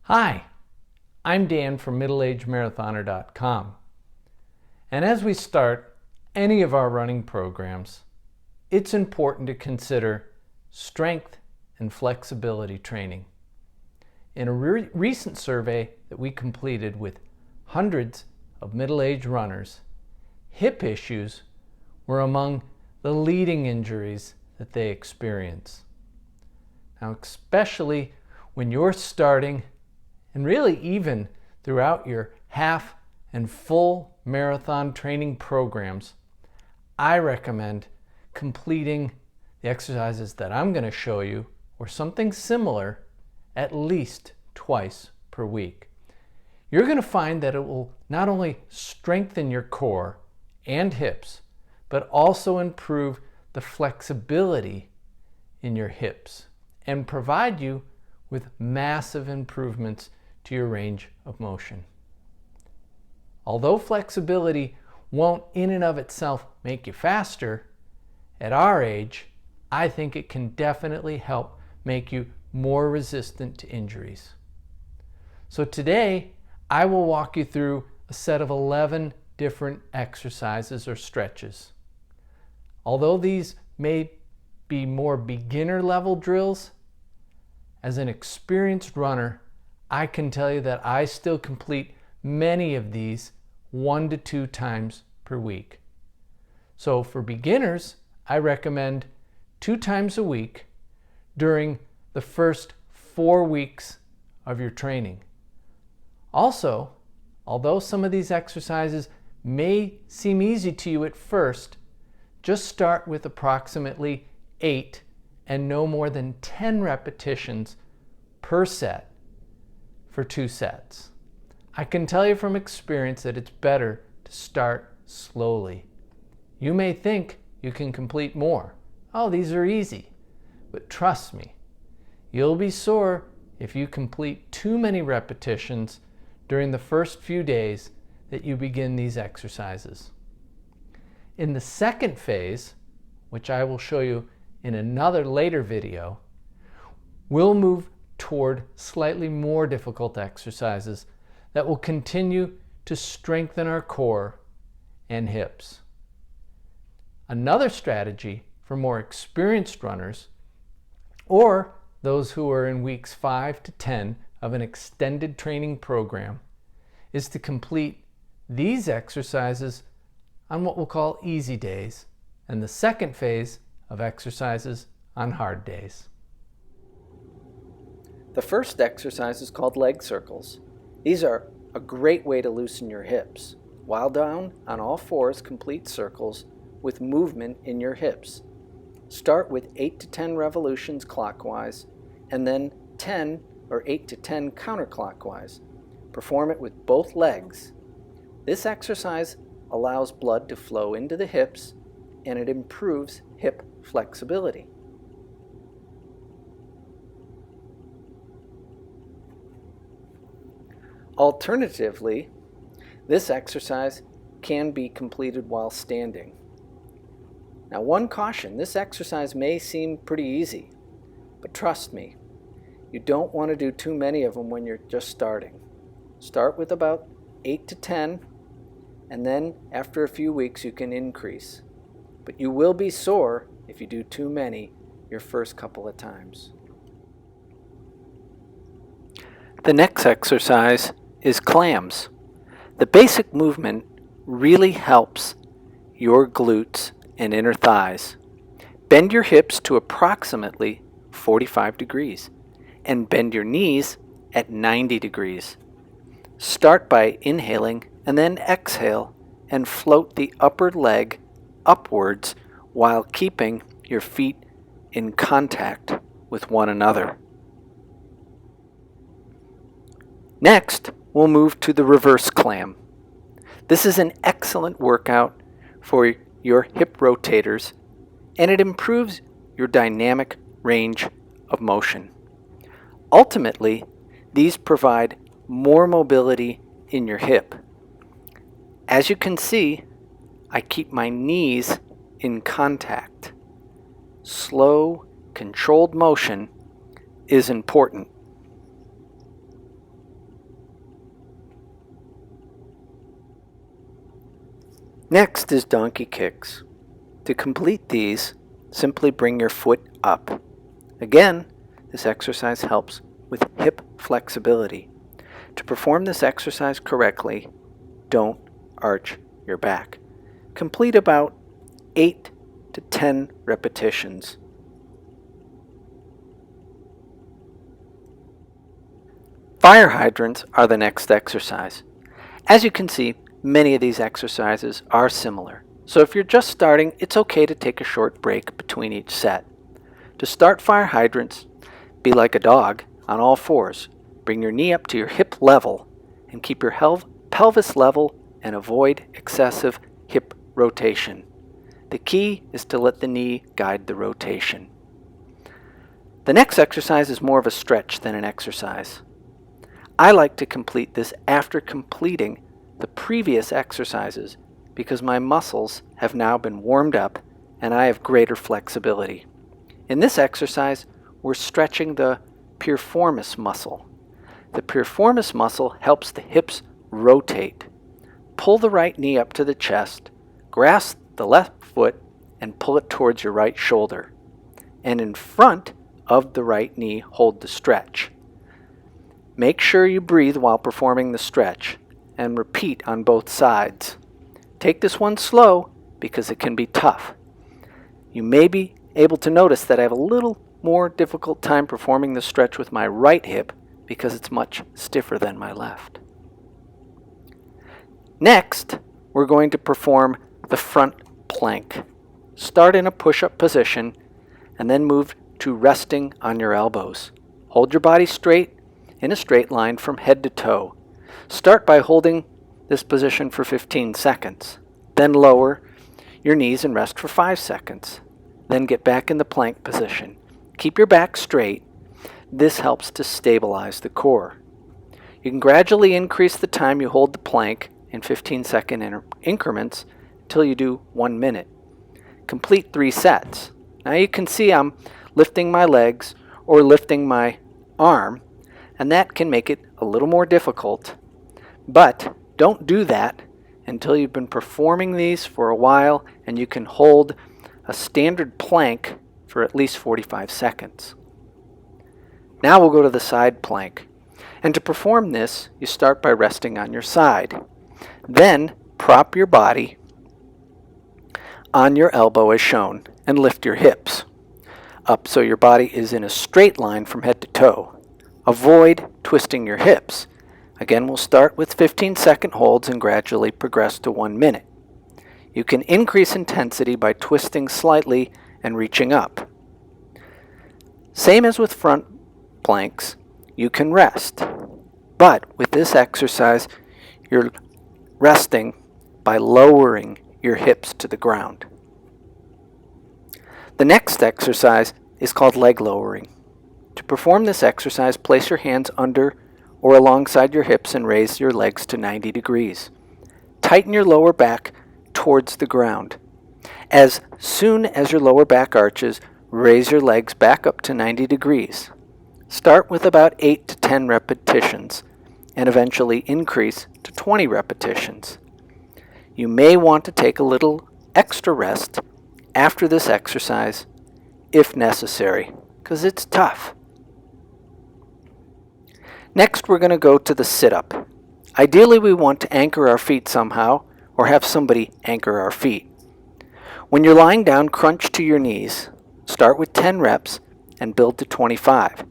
Hi, I'm Dan from Middleagemarathoner.com. And as we start any of our running programs, it's important to consider strength and flexibility training. In a recent survey that we completed with hundreds of middle-aged runners, hip issues were among the leading injuries that they experience. Now, especially when you're starting, and really even throughout your half and full marathon training programs, I recommend completing the exercises that I'm going to show you or something similar at least twice per week. You're going to find that it will not only strengthen your core and hips, but also improve the flexibility in your hips and provide you with massive improvements to your range of motion. Although flexibility won't in and of itself make you faster, at our age, I think it can definitely help make you more resistant to injuries. So today, I will walk you through a set of 11 different exercises or stretches. Although these may be more beginner level drills, as an experienced runner, I can tell you that I still complete many of these 1 to 2 times per week. So for beginners, I recommend 2 times a week during the first 4 weeks of your training. Also, although some of these exercises may seem easy to you at first, just start with approximately 8 and no more than 10 repetitions per set for 2 sets. I can tell you from experience that it's better to start slowly. You may think you can complete more. Oh, these are easy. But trust me, you'll be sore if you complete too many repetitions during the first few days that you begin these exercises. In the second phase, which I will show you in another later video, we'll move toward slightly more difficult exercises that will continue to strengthen our core and hips. Another strategy for more experienced runners, or those who are in weeks 5 to 10 of an extended training program, is to complete these exercises on what we'll call easy days, and the second phase of exercises on hard days. The first exercise is called leg circles. These are a great way to loosen your hips. While down on all fours, complete circles with movement in your hips. Start with 8 to 10 revolutions clockwise and then 10 or 8 to 10 counterclockwise. Perform it with both legs. This exercise allows blood to flow into the hips and it improves hip flexibility. Alternatively, this exercise can be completed while standing. Now, one caution, this exercise may seem pretty easy, but trust me, you don't want to do too many of them when you're just starting. Start with about 8 to 10, and then after a few weeks you can increase. But you will be sore if you do too many your first couple of times. The next exercise is clams. The basic movement really helps your glutes and inner thighs. Bend your hips to approximately 45 degrees and bend your knees at 90 degrees. Start by inhaling and then exhale and float the upper leg upwards while keeping your feet in contact with one another. Next, we'll move to the reverse clam. This is an excellent workout for your hip rotators, and it improves your dynamic range of motion. Ultimately, these provide more mobility in your hip. As you can see, I keep my knees in contact. Slow, controlled motion is important. Next is donkey kicks. To complete these, simply bring your foot up. Again, this exercise helps with hip flexibility. To perform this exercise correctly, don't arch your back. Complete about 8 to 10 repetitions. Fire hydrants are the next exercise. As you can see, many of these exercises are similar. So if you're just starting, it's okay to take a short break between each set. To start fire hydrants, be like a dog on all fours. Bring your knee up to your hip level and keep your pelvis level and avoid excessive hip rotation. The key is to let the knee guide the rotation. The next exercise is more of a stretch than an exercise. I like to complete this after completing the previous exercises because my muscles have now been warmed up and I have greater flexibility. In this exercise, we're stretching the piriformis muscle. The piriformis muscle helps the hips rotate. Pull the right knee up to the chest, grasp the left foot, and pull it towards your right shoulder. And in front of the right knee, hold the stretch. Make sure you breathe while performing the stretch, and repeat on both sides. Take this one slow because it can be tough. You may be able to notice that I have a little more difficult time performing the stretch with my right hip because it's much stiffer than my left. Next, we're going to perform the front plank. Start in a push-up position and then move to resting on your elbows. Hold your body straight in a straight line from head to toe. Start by holding this position for 15 seconds. Then lower your knees and rest for 5 seconds. Then get back in the plank position. Keep your back straight. This helps to stabilize the core. You can gradually increase the time you hold the plank in 15-second increments until you do 1 minute. Complete 3 sets. Now you can see I'm lifting my legs or lifting my arm, and that can make it a little more difficult. But don't do that until you've been performing these for a while and you can hold a standard plank for at least 45 seconds. Now we'll go to the side plank. And to perform this, you start by resting on your side. Then prop your body on your elbow as shown and lift your hips up so your body is in a straight line from head to toe. Avoid twisting your hips. Again, we'll start with 15-second holds and gradually progress to 1 minute. You can increase intensity by twisting slightly and reaching up. Same as with front planks, you can rest. But with this exercise, you're resting by lowering your hips to the ground. The next exercise is called leg lowering. To perform this exercise, place your hands under or alongside your hips and raise your legs to 90 degrees. Tighten your lower back towards the ground. As soon as your lower back arches, raise your legs back up to 90 degrees. Start with about 8 to 10 repetitions and eventually increase to 20 repetitions. You may want to take a little extra rest after this exercise if necessary, because it's tough. Next, we're going to go to the sit-up. Ideally, we want to anchor our feet somehow or have somebody anchor our feet. When you're lying down, crunch to your knees. Start with 10 reps and build to 25.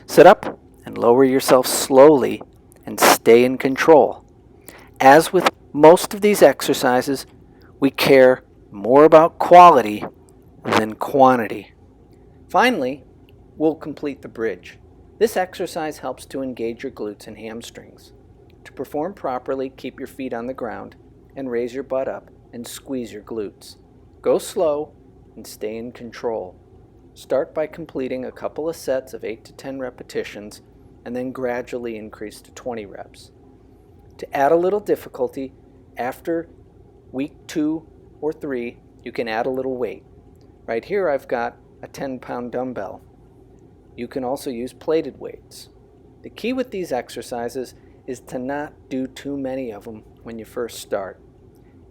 Sit up and lower yourself slowly and stay in control. As with most of these exercises, we care more about quality than quantity. Finally, we'll complete the bridge. This exercise helps to engage your glutes and hamstrings. To perform properly, keep your feet on the ground and raise your butt up and squeeze your glutes. Go slow and stay in control. Start by completing a couple of sets of 8 to 10 repetitions and then gradually increase to 20 reps. To add a little difficulty, after week 2 or 3, you can add a little weight. Right here I've got a 10-pound dumbbell. You can also use plated weights. The key with these exercises is to not do too many of them when you first start.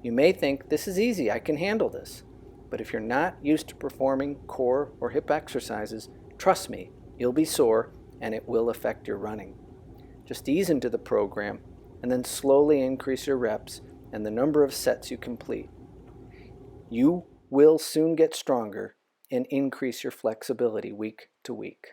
You may think, this is easy, I can handle this. But if you're not used to performing core or hip exercises, trust me, you'll be sore and it will affect your running. Just ease into the program and then slowly increase your reps and the number of sets you complete. You will soon get stronger and increase your flexibility week to week.